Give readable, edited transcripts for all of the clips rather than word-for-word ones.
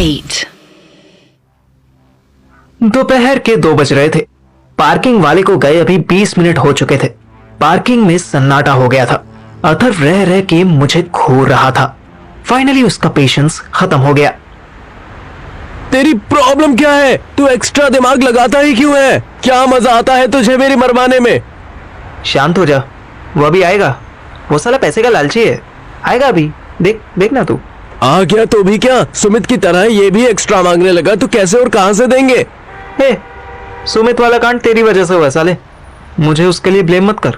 8. दोपहर के 2 बज रहे थे। पार्किंग वाले को गए अभी 20 मिनट हो चुके थे। पार्किंग में सन्नाटा हो गया था। अथर्व रह रह के मुझे घूर रहा था। फाइनली उसका पेशेंस खत्म हो गया। तेरी प्रॉब्लम क्या है? तू एक्स्ट्रा दिमाग लगाता ही क्यों है? क्या मजा आता है तुझे मेरी मरवाने में? शांत हो जा, वो अभी आएगा। वो साला पैसे का लालची है, आएगा अभी। देखना तू। आ गया तो भी क्या, सुमित की तरह ये भी एक्स्ट्रा मांगने लगा तो कैसे और कहां से देंगे? हे, सुमित वाला कांड तेरी वजह से हुआ साले, मुझे उसके लिए ब्लेम मत कर।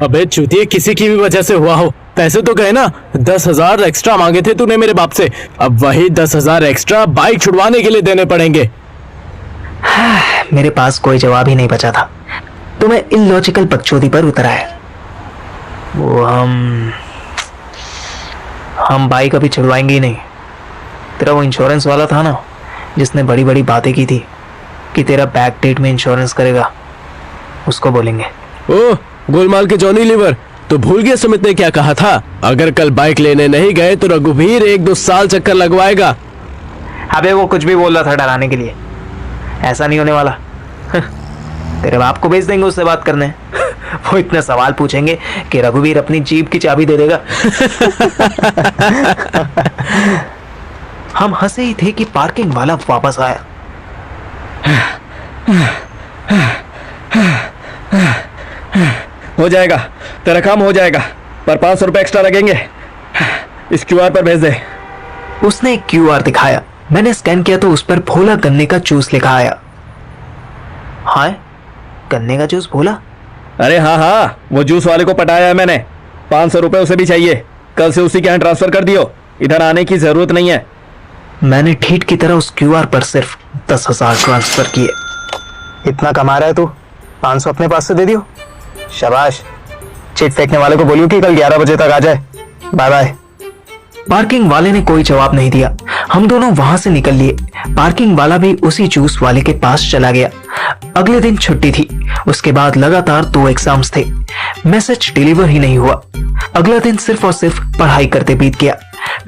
अबे चूतिए, किसी की भी वजह से हुआ हो। पैसे तो कहे ना, 10,000 एक्स्ट्रा मांगे थे तूने मेरे बाप से, अब वही 10,000 एक्स्ट्रा बाइक छुड़वाने के लिए देने पड़ेंगे। मेरे पास कोई जवाब ही नहीं बचा था तो मैं इलॉजिकल बकचोदी पर उतर आया। वो हम बाइक अभी छुड़वाएंगे ही नहीं। तेरा वो इंश्योरेंस वाला था ना जिसने बड़ी बड़ी बातें की थी कि तेरा बैक डेट में इंश्योरेंस करेगा, उसको बोलेंगे। ओह, गोलमाल के जॉनी लीवर, तो भूल गया सुमित ने क्या कहा था? अगर कल बाइक लेने नहीं गए तो रघुवीर 1-2 साल चक्कर लगवाएगा। अबे वो कुछ भी बोल रहा था डराने के लिए, ऐसा नहीं होने वाला। तेरे बाप को भेज देंगे उससे बात करने। वो इतने सवाल पूछेंगे कि रघुवीर अपनी जीप की चाबी दे देगा। हम हंसे ही थे कि पार्किंग वाला वापस आया। हो जाएगा, तेरा काम हो जाएगा, पर 500 रुपए एक्स्ट्रा लगेंगे। इस क्यूआर पर भेज दे। उसने एक क्यूआर दिखाया। मैंने स्कैन किया तो उस पर भोला गन्ने का जूस लिखा आया। हाँ, गन्ने का जूस भोला? अरे हाँ, वो जूस वाले को पटाया है मैंने। 500 रुपए उसे भी चाहिए, कल से उसी के यहाँ ट्रांसफर कर दियो, इधर आने की जरूरत नहीं है। मैंने ठीठ की तरह उस क्यूआर पर सिर्फ 10,000 ट्रांसफर किए। इतना कमा रहा है तू, 500 अपने पास से दे दियो। शाबाश। चिट फेंकने वाले को बोलियो कि कल 11 बजे तक आ जाए। Bye bye. पार्किंग वाले ने कोई जवाब नहीं दिया। हम दोनों वहां से निकल लिए। पार्किंग वाला भी उसी जूस वाले के पास चला गया। अगले दिन छुट्टी थी। उसके बाद लगातार 2 एग्जाम्स थे। मैसेज डिलीवर ही नहीं हुआ। अगला दिन सिर्फ और सिर्फ पढ़ाई करते बीत गया।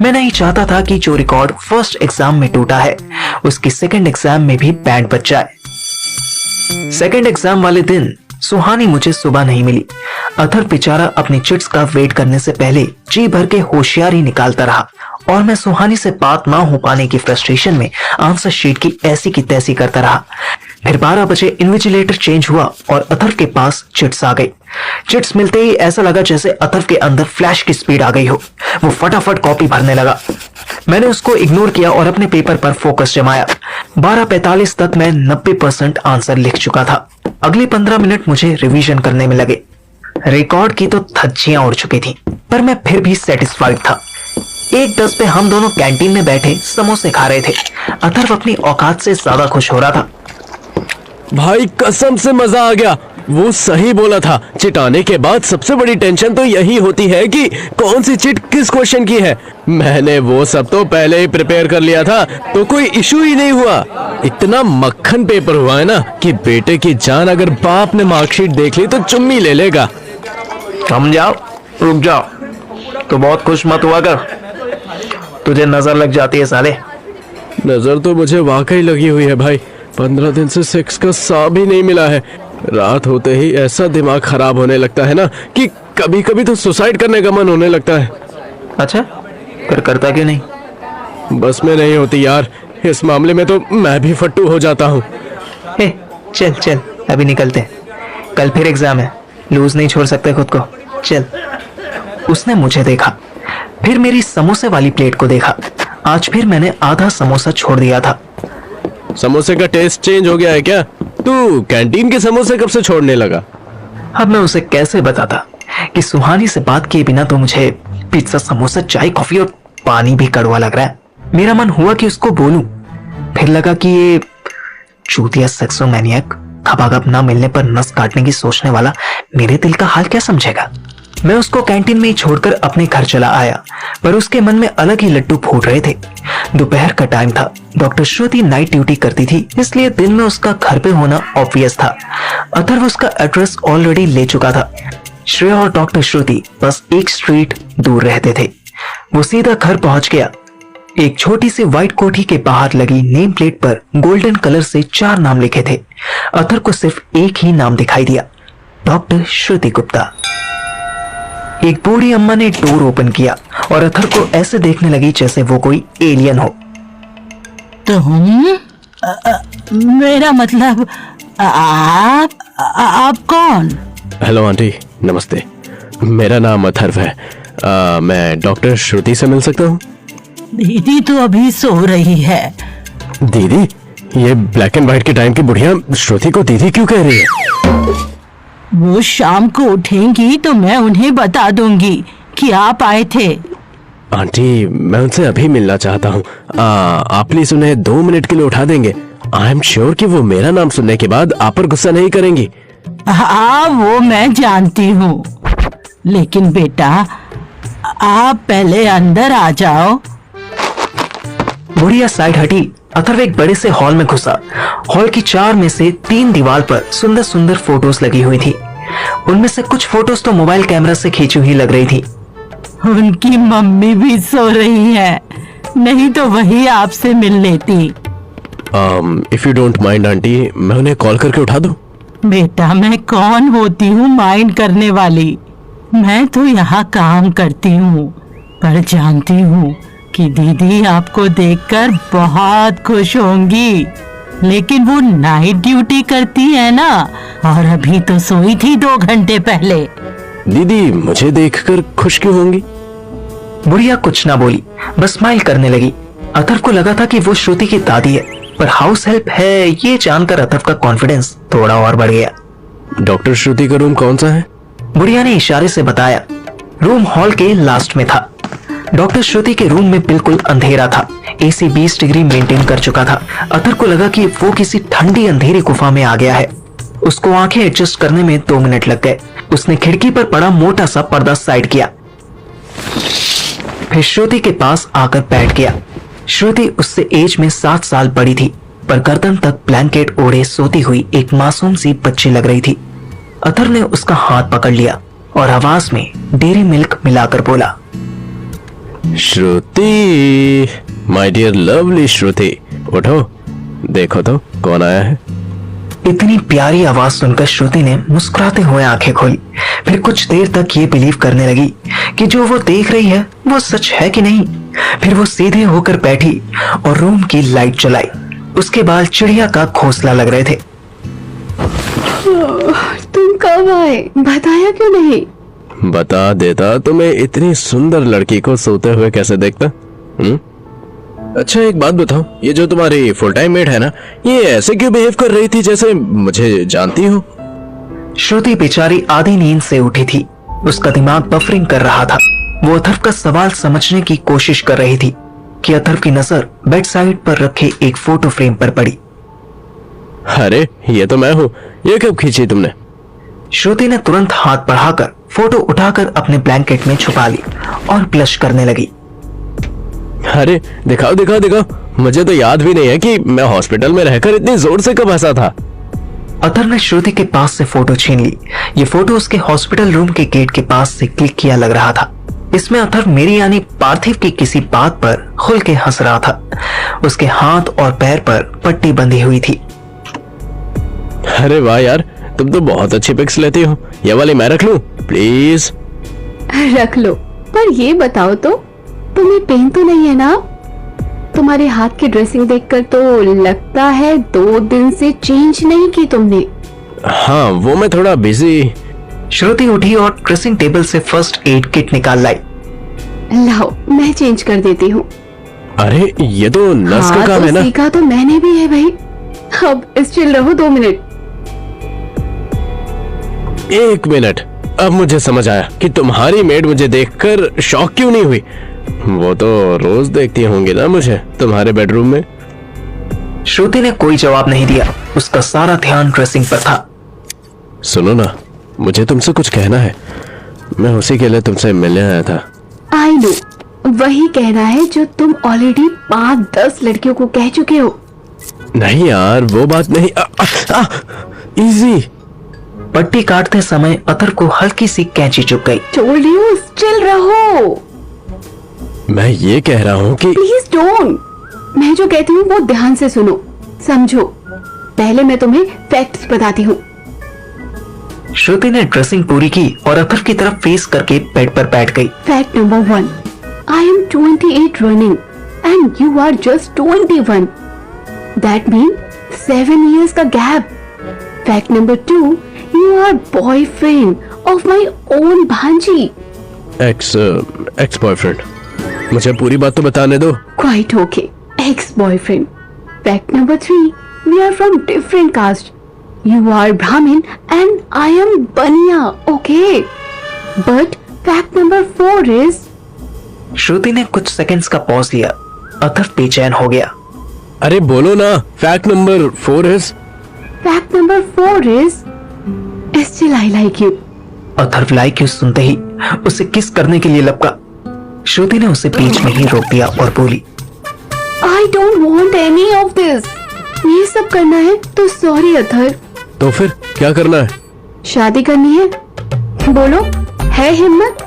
मैं नहीं चाहता था कि जो रिकॉर्ड फर्स्ट एग्जाम में टूटा है उसकी सेकंड एग्जाम में भी बैंड बज जाए। सेकंड एग्जाम वाले दिन सुहानी मुझे सुबह नहीं मिली। अथर्व बेचारा अपनी चिट्स का वेट करने से पहले जी भर के होशियारी निकालता रहा और मैं सुहानी से बात ना हो पाने की फ्रस्ट्रेशन में आंसर शीट की ऐसी की तैसी करता रहा। फिर 12 बजे इन्विजिलेटर चेंज हुआ और अथर्व के पास चिट्स आ गई। चिट्स मिलते ही ऐसा लगा जैसे अथर्व के अंदर फ्लैश की स्पीड आ गई हो। वो फटाफट कॉपी भरने लगा। मैंने उसको इग्नोर किया और अपने पेपर पर फोकस जमाया। 12:45 तक मैं 90% आंसर लिख चुका था। अगले 15 मिनट मुझे रिवीजन करने में लगे। रिकॉर्ड की तो धज्जियां उड़ चुकी थी, पर मैं फिर भी सेटिस्फाइड था। 1:10 पे हम दोनों कैंटीन में बैठे समोसे खा रहे थे। अथर्व अपनी औकात से ज्यादा खुश हो रहा था। भाई कसम से मजा आ गया, वो सही बोला था। चिट आने के बाद सबसे बड़ी टेंशन तो यही होती है कि कौन सी चिट किस क्वेश्चन की है। मैंने वो सब तो पहले ही प्रिपेयर कर लिया था तो कोई इशू ही नहीं हुआ। इतना मक्खन पेपर हुआ है ना कि बेटे की जान अगर बाप ने मार्कशीट देख ली तो चुम्मी ले लेगा। समझाओ, रुक जाओ, तो बहुत खुश मत हुआ कर, तुझे नजर लग जाती है साले। नजर तो मुझे वाकई लगी हुई है भाई, 15 दिन से सेक्स का सा भी नहीं मिला है। रात होते ही ऐसा दिमाग खराब होने लगता है ना कि कभी कभी तो सुसाइड करने का मन होने लगता है। अच्छा, फिर करता क्यों नहीं? बस में नहीं होती यार, इस मामले में तो मैं भी फट्टू हो जाता हूँ। चल चल अभी निकलते हैं, कल फिर एग्जाम है, लूज नहीं छोड़ सकते खुद को, चल। उसने मुझे देखा, फिर मेरी समोसे वाली प्लेट को देखा। आज फिर मैंने आधा समोसा छोड़ दिया था। समोसे का टेस्ट चेंज हो गया है क्या? तू कैंटीन के समोसे कब से छोड़ने लगा? अब मैं उसे कैसे बताता कि सुहानी से बात किए बिना तो मुझे पिज्जा, समोसा, चाय, कॉफी और पानी भी कड़वा लग रहा है। मेरा मन हुआ कि उसको बोलूं, फिर लगा कि ये चूतिया सेक्सोमैनियक खपाखप ना मिलने पर नस काटने की सोचने वाला मेरे दिल का हाल क्या समझेगा। मैं उसको कैंटीन में ही छोड़कर अपने घर चला आया, पर उसके मन में अलग ही लड्डू फूट रहे थे। दोपहर का टाइम था। डॉक्टर श्रुति नाइट ड्यूटी करती थी, इसलिए दिन में उसका घर पे होना ऑब्वियस था। अथर्व उसका एड्रेस ऑलरेडी ले चुका था। श्रेया और डॉक्टर श्रुति बस एक स्ट्रीट दूर रहते थे। वो सीधा घर पहुंच गया। एक छोटी सी व्हाइट कोठी के बाहर लगी नेम प्लेट पर गोल्डन कलर से 4 नाम लिखे थे। अतर को सिर्फ एक ही नाम दिखाई दिया, डॉक्टर श्रुति गुप्ता। एक बूढ़ी अम्मा ने डोर ओपन किया और अतर को ऐसे देखने लगी जैसे वो कोई एलियन हो। तुम मेरा मतलब आप कौन? हेलो आंटी, नमस्ते। मेरा नाम अथर्व है। मैं डॉक्टर श्रुति से मिल सकता हूँ? दीदी तो अभी सो रही है। दीदी? ये ब्लैक एंड व्हाइट के टाइम की बुढ़िया श्रुति को दीदी क्यों कह रही है? वो शाम को उठेंगी तो मैं उन्हें बता दूंगी कि आप आए थे। आंटी, मैं उनसे अभी मिलना चाहता हूँ। आप प्लीज उन्हें 2 मिनट के लिए उठा देंगे? आई एम श्योर कि वो मेरा नाम सुनने के बाद आप पर गुस्सा नहीं करेंगी। हाँ, वो मैं जानती हूँ, लेकिन बेटा आप पहले अंदर आ जाओ। बुढ़िया साइड हटी। अथर्व एक बड़े से हॉल में घुसा। हॉल की 4 में से 3 दीवार पर सुंदर सुंदर फोटोज लगी हुई थी। उनमें से कुछ फोटोज तो मोबाइल कैमरा से खींची हुई लग रही थी। उनकी मम्मी भी सो रही है, नहीं तो वही आपसे मिल लेती। If you don't mind aunty, मैं उन्हें कॉल करके उठा दूं? बेटा, मैं कौन होती हूँ माइंड करने वाली? मैं तो यहाँ काम करती हूँ, पर जानती हूँ कि दीदी आपको देखकर बहुत खुश होंगी। लेकिन वो नाइट ड्यूटी करती है ना, और अभी तो सोई थी 2 घंटे पहले। दीदी मुझे देखकर खुश क्यों होंगी? बुढ़िया कुछ ना बोली, बस स्माइल करने लगी। अथर्व को लगा था कि वो श्रुति की दादी है, पर हाउस हेल्प है ये जानकर अथर्व का कॉन्फिडेंस थोड़ा और बढ़ गया। डॉक्टर श्रुति का रूम कौन सा है? बुढ़िया ने इशारे से बताया। रूम हॉल के लास्ट में था। डॉक्टर श्रुति के रूम में बिल्कुल अंधेरा था। एसी 20 डिग्री मेंटेन कर चुका था। अथर्व को लगा कि वो किसी ठंडी अंधेरी गुफा में आ गया है। उसको आंखें एडजस्ट करने में 2 मिनट लग गए। उसने खिड़की पर पड़ा मोटा सा पर्दा साइड किया, फिर श्रुति के पास आकर बैठ गया। श्रुति उससे एज में 7 साल बड़ी थी, पर गर्दन तक ब्लैंकेट ओढ़े सोती हुई एक मासूम सी बच्ची लग रही थी। अथर्व ने उसका हाथ पकड़ लिया और आवाज में डेयरी मिल्क मिलाकर बोला, श्रुति, माय डियर लवली श्रुति, उठो, देखो तो कौन आया है। इतनी प्यारी आवाज सुनकर श्रुति ने मुस्कुराते हुए आंखें खोली। फिर कुछ देर तक ये बिलीव करने लगी कि जो वो देख रही है वो सच है कि नहीं। फिर वो सीधे होकर बैठी और रूम की लाइट जलाई। उसके बाल चिड़िया का घोंसला लग रहे थे। तुम कब आए, बताया क्यों नहीं? बता देता तो मैं इतनी सुंदर लड़की को सोते हुए कैसे देखता? अच्छा एक बात बताओ, ये जो तुम्हारी फुल टाइम मेड है ना, ये ऐसे क्यों बिहेव कर रही थी जैसे मुझे जानती हो? श्रुति बेचारी आधी नींद से उठी थी। उसका दिमाग बफरिंग कर रहा था। वो अथर्व का सवाल समझने की कोशिश कर रही थी कि अथर्व की नजर बेड साइड पर रखे एक फोटो फ्रेम पर पड़ी। अरे ये तो मैं हूँ, ये कब खींची तुमने? श्रुति ने तुरंत हाथ बढ़ाकर फोटो उठाकर अपने ब्लैंकेट में छुपा ली और ब्लश करने लगी। अरे दिखाओ दिखाओ दिखाओ, मुझे तो याद भी नहीं है कि मैं हॉस्पिटल में रहकर इतनी जोर से कब हंसा था। अथर्व ने श्रुति के पास से फोटो छीन ली। ये फोटो उसके हॉस्पिटल रूम के गेट के पास से क्लिक किया लग रहा था। इसमें अथर्व मेरी यानी पार्थिव की किसी बात पर खुल के हंस रहा था। उसके हाथ और पैर पर पट्टी बंधी हुई थी। अरे वाह यार, तुम तो बहुत अच्छी पिक्स लेती हो। ये वाली मैं रख लूं प्लीज? रख लो, पर ये बताओ तो तुम्हें पेन तो नहीं है ना? तुम्हारे हाथ की ड्रेसिंग देखकर तो लगता है 2 दिन से चेंज नहीं की तुमने। हाँ, वो मैं थोड़ा बिजी। श्रुति उठी और ड्रेसिंग टेबल से फर्स्ट एड किट निकाल लाई। लाओ, मैं चेंज कर देती हूँ। अरे ये तो नर्स का काम है ना? सीखा तो मैंने भी है भाई। अब चिल रहो 2 मिनट। 1 मिनट, अब मुझे समझ आया कि तुम्हारी मेड मुझे देखकर शॉक क्यों नहीं हुई। वो तो रोज देखती होंगी ना मुझे तुम्हारे बेडरूम में। श्रुति ने कोई जवाब नहीं दिया। उसका सारा ध्यान ड्रेसिंग पर था। सुनो ना, मुझे तुमसे कुछ कहना है। मैं उसी के लिए तुमसे मिलने आया था। आई नो, वही कहना है जो तुम ऑलरेडी 5-10 लड़कियों को कह चुके हो। नहीं यार, वो बात नहीं। इजी। पट्टी काटते समय अथर्व को हल्की सी कैंची चुभ गई। छोड़ लियो, चिल रहो। मैं ये कह रहा हूँ कि प्लीज डोंट। मैं जो कहती हूँ वो ध्यान से सुनो, समझो। पहले मैं तुम्हें फैक्ट्स बताती हूँ। श्रुति ने ड्रेसिंग पूरी की और अथर्व की तरफ फेस करके बेड पर बैठ गई। Fact number 1, I am 28 running and you are just 21। That mean 7 years का gap. Fact number 2, you are boyfriend of my own भांजी। Ex boyfriend. मुझे पूरी बात तो बताने दो। Quite okay, ex-boyfriend. Fact number 3, we are from different caste. You are Brahmin and I am Baniya, okay? But fact number 4 is, श्रुति ने कुछ seconds का पॉज लिया। अथर्व बेचैन हो गया। अरे बोलो ना। Fact number 4 is fact number 4 is, still I like you. Atharva like you सुनते ही उसे किस करने के लिए लपका। श्रुति ने उसे बीच में ही रोक दिया और बोली, I don't want any of this. ये सब करना है तो सॉरी अथर्व। तो फिर क्या करना है? शादी करनी है, बोलो है हिम्मत?